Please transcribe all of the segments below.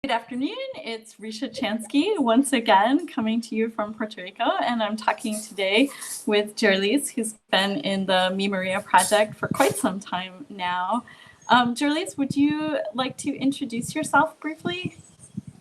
Good afternoon, it's Ricia Chansky once again coming to you from Puerto Rico, and I'm talking today with Yarelis, who's been in the Me Maria project for quite some time now. Yarelis, would you like to introduce yourself briefly?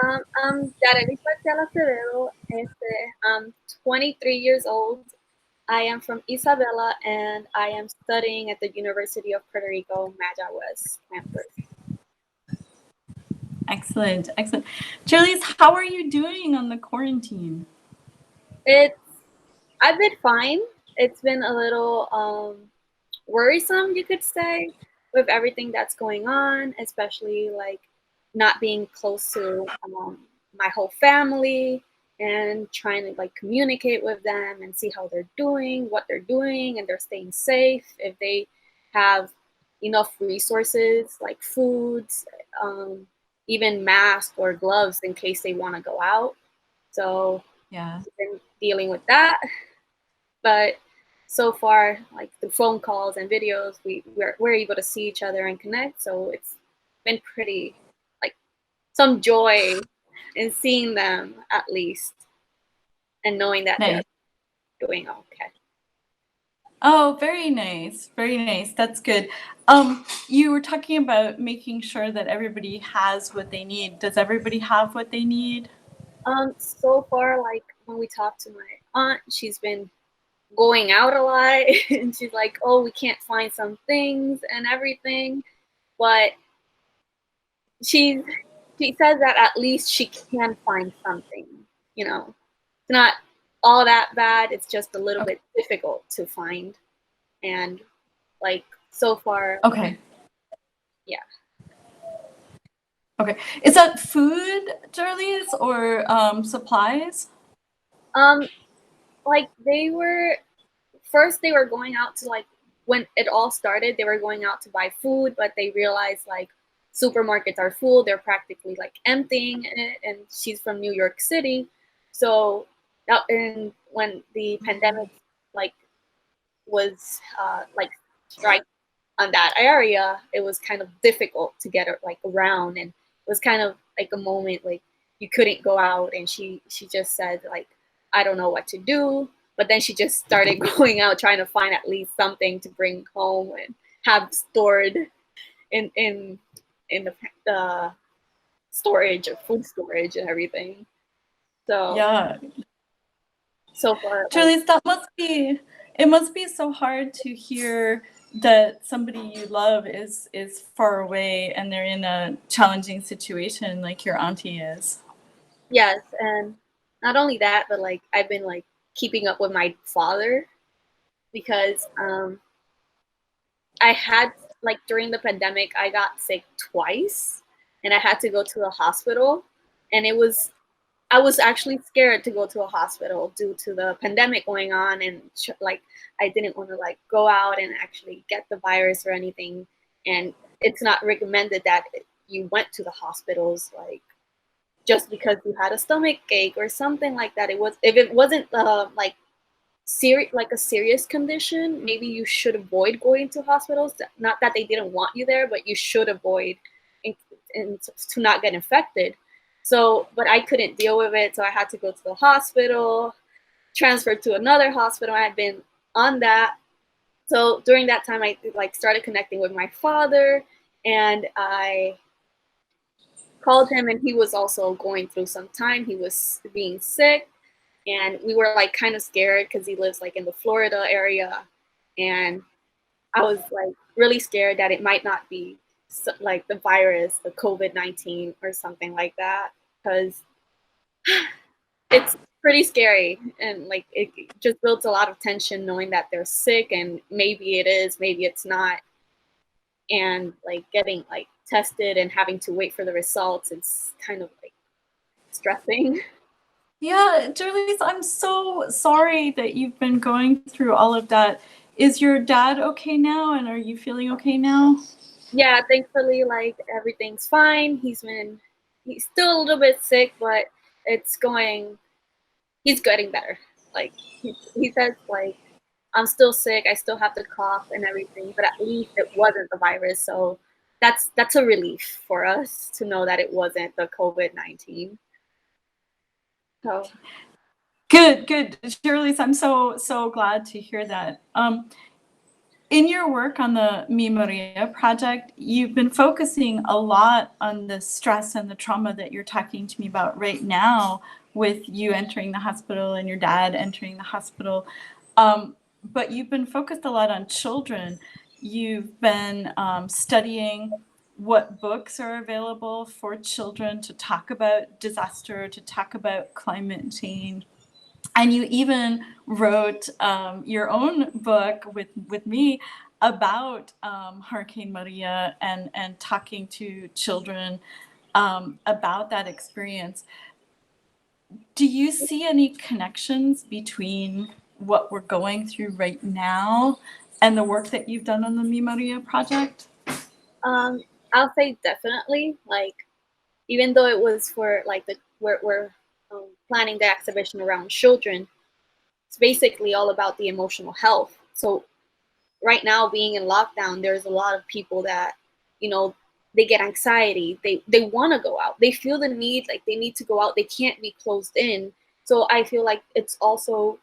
I'm Yarelis Marcial Acevedo. I'm 23 years old. I am from Isabela and I am studying at the University of Puerto Rico, Mayagüez campus. Excellent, excellent. Yarelis, how are you doing on the quarantine? I've been fine. It's been a little worrisome, you could say, with everything that's going on, especially like not being close to my whole family and trying to like communicate with them and see how they're doing, what they're doing, and they're staying safe. If they have enough resources like foods, even masks or gloves in case they want to go out. So Yeah. I've been dealing with that, but so far, like the phone calls and videos, we're able to see each other and connect. So it's been pretty like some joy in seeing them at least and knowing that they're Nice. doing okay. Oh, very nice. Very nice. That's good. You were talking about making sure that everybody has what they need. Does everybody have what they need? So far, like when we talk to my aunt, she's been going out a lot and she's like, oh, we can't find some things and everything. But she she says that at least she can find something, you know. It's not all that bad. It's just a little Okay. bit difficult to find. And like so far, Okay. yeah. Okay. Is that food, Charlie's, or supplies? Um, like they were going out to like when it all started, they were going out to buy food, but they realized like supermarkets are full, they're practically like emptying it, and she's from New York City. So that and when the pandemic like was like strike on that area, it was kind of difficult to get her like around, and it was kind of like a moment like you couldn't go out, and she just said like I don't know what to do, but then she just started going out trying to find at least something to bring home and have stored in the storage or food storage and everything. So Yeah. so far like Charlie's, it must be so hard to hear that somebody you love is far away and they're in a challenging situation like your auntie is. yes, and not only that, but like I've been like keeping up with my father because I had like during the pandemic I got sick twice and I had to go to the hospital, and it was I was actually scared to go to a hospital due to the pandemic going on, and like I didn't want to like go out and actually get the virus or anything, and it's not recommended that you went to the hospitals like just because you had a stomach ache or something like that. It was if it wasn't like serious like a serious condition, maybe you should avoid going to hospitals. Not that they didn't want you there, but you should avoid in, to not get infected. So but I couldn't deal with it, so I had to go to the hospital, transferred to another hospital. I had been on that. So during that time I like started connecting with my father, and I called him, and he was also going through some time. He was being sick, and we were like kind of scared because he lives like in the Florida area, and I was like really scared that it might not be like the virus, the COVID-19 or something like that, because it's pretty scary, and like it just builds a lot of tension knowing that they're sick and maybe it is, maybe it's not, and like getting like tested and having to wait for the results. It's kind of like stressing. Yeah, Julius, I'm so sorry that you've been going through all of that. Is your dad okay now, and are you feeling okay now? Yeah, thankfully, like everything's fine. He's still a little bit sick, but it's going, he's getting better. Like he says, like, I'm still sick. I still have the cough and everything, but at least it wasn't the virus. So that's a relief for us to know that it wasn't the COVID-19. So Good, good. Yarelis, I'm so glad to hear that. In your work on the Mi Maria project, you've been focusing a lot on the stress and the trauma that you're talking to me about right now, with you entering the hospital and your dad entering the hospital. But you've been focused a lot on children. You've been studying what books are available for children to talk about disaster, to talk about climate change. And you even wrote your own book with me about Hurricane Maria, and talking to children about that experience. Do you see any connections between what we're going through right now and the work that you've done on the Mi Maria project? I'll say definitely. Like, even though it was for like we're planning the exhibition around children, it's basically all about the emotional health. So right now, being in lockdown, there's a lot of people that, you know, they get anxiety. They want to go out. They feel the need, like they need to go out. They can't be closed in. So I feel like it's also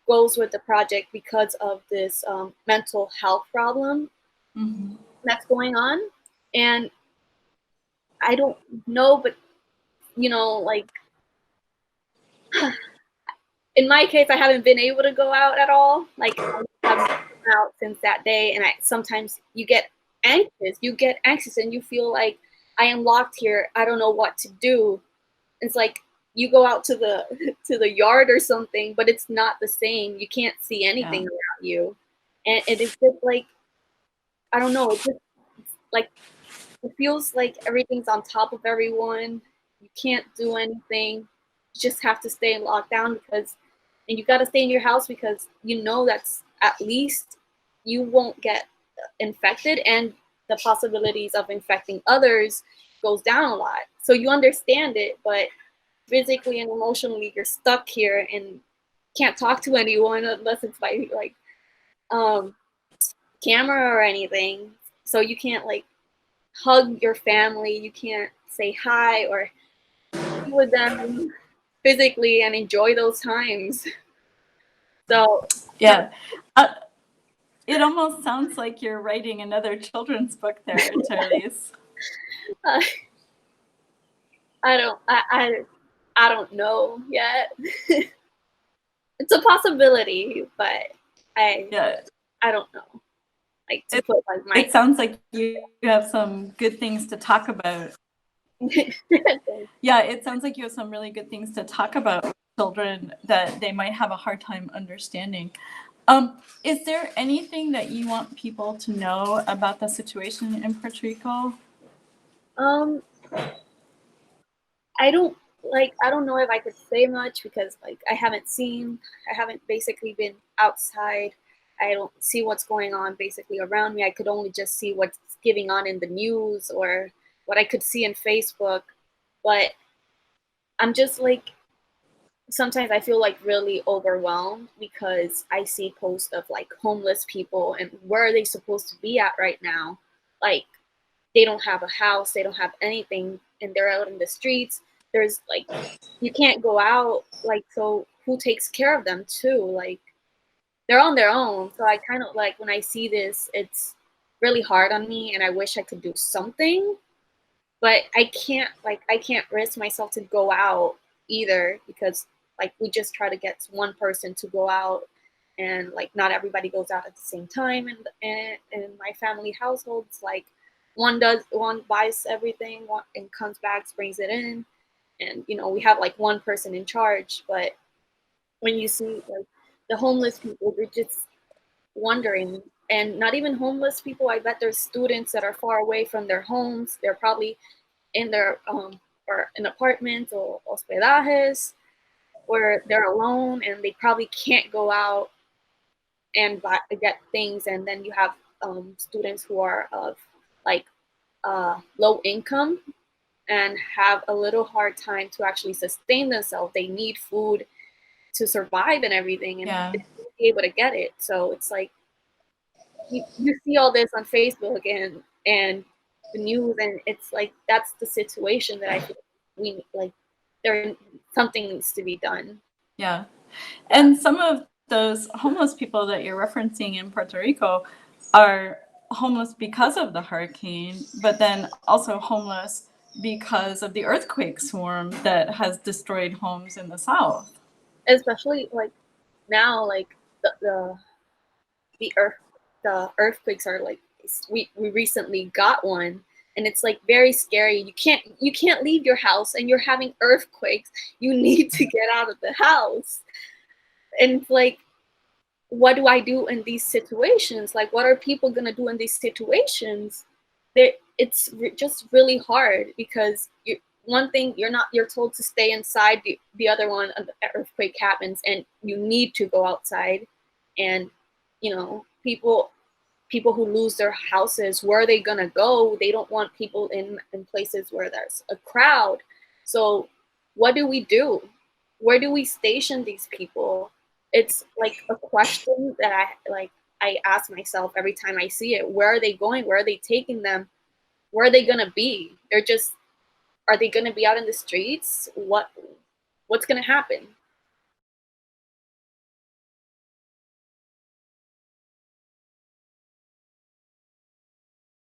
goes with the project because of this mental health problem Mm-hmm. that's going on. And I don't know, but like in my case, I haven't been able to go out at all. Like, I haven't been out since that day, and sometimes you get anxious. You get anxious, and you feel like I am locked here. I don't know what to do. It's like you go out to the to the yard or something, but it's not the same. You can't see anything around you, and it is just like, I don't know. It's just like, it feels like everything's on top of everyone. You can't do anything. You just have to stay in lockdown and you got to stay in your house because that's at least you won't get infected, and the possibilities of infecting others goes down a lot. So you understand it, but physically and emotionally you're stuck here and can't talk to anyone unless it's by like camera or anything. So you can't like hug your family, you can't say hi or be with them physically and enjoy those times. So Yeah. It almost sounds like you're writing another children's book there, Charlize. uh, I don't know yet. It's a possibility, but Yeah. I don't know. Like, to put like my It sounds like you have some good things to talk about. Yeah, it sounds like you have some really good things to talk about with children that they might have a hard time understanding. Is there anything that you want people to know about the situation in Puerto Rico? um I don't know if I could say much because like I haven't basically been outside. I don't see what's going on basically around me. I could only just see what's giving on in the news or what I could see in Facebook. But I'm just like, sometimes I feel like really overwhelmed because I see posts of like homeless people and where are they supposed to be at right now? Like, they don't have a house, they don't have anything, and they're out in the streets. There's like, you can't go out. Like, so who takes care of them too? Like, they're on their own. So I kind of like, when I see this, it's really hard on me, and I wish I could do something, but I can't risk myself to go out either because like we just try to get one person to go out, and like not everybody goes out at the same time, and in my family households, like one buys everything and comes back, brings it in, and we have like one person in charge. But when you see like the homeless people, they're just wondering. And not even homeless people, I bet there's students that are far away from their homes. They're probably in their or in apartments or hospedajes where they're alone and they probably can't go out and get things. And then you have students who are of like low income and have a little hard time to actually sustain themselves. They need food to survive and everything, and Yeah. they won't be able to get it. So it's like you see all this on Facebook, and the news, and it's like that's the situation that I feel we like something needs to be done. Yeah. And some of those homeless people that you're referencing in Puerto Rico are homeless because of the hurricane, but then also homeless because of the earthquake swarm that has destroyed homes in the south. Especially like now, like the the earth the earthquakes are like we recently got one, and it's like very scary. You can't leave your house and you're having earthquakes. You need to get out of the house. And like, what do I do in these situations? Like, what are people gonna do in these situations? Just really hard because one thing you're told to stay inside, the other one, an earthquake happens and you need to go outside. And people who lose their houses, where are they gonna go? They don't want people in places where there's a crowd. So what do we do? Where do we station these people? It's like a question that I ask myself every time I see it. Where are they going? Where are they taking them? Where are they gonna be? Are they gonna be out in the streets? What's gonna happen?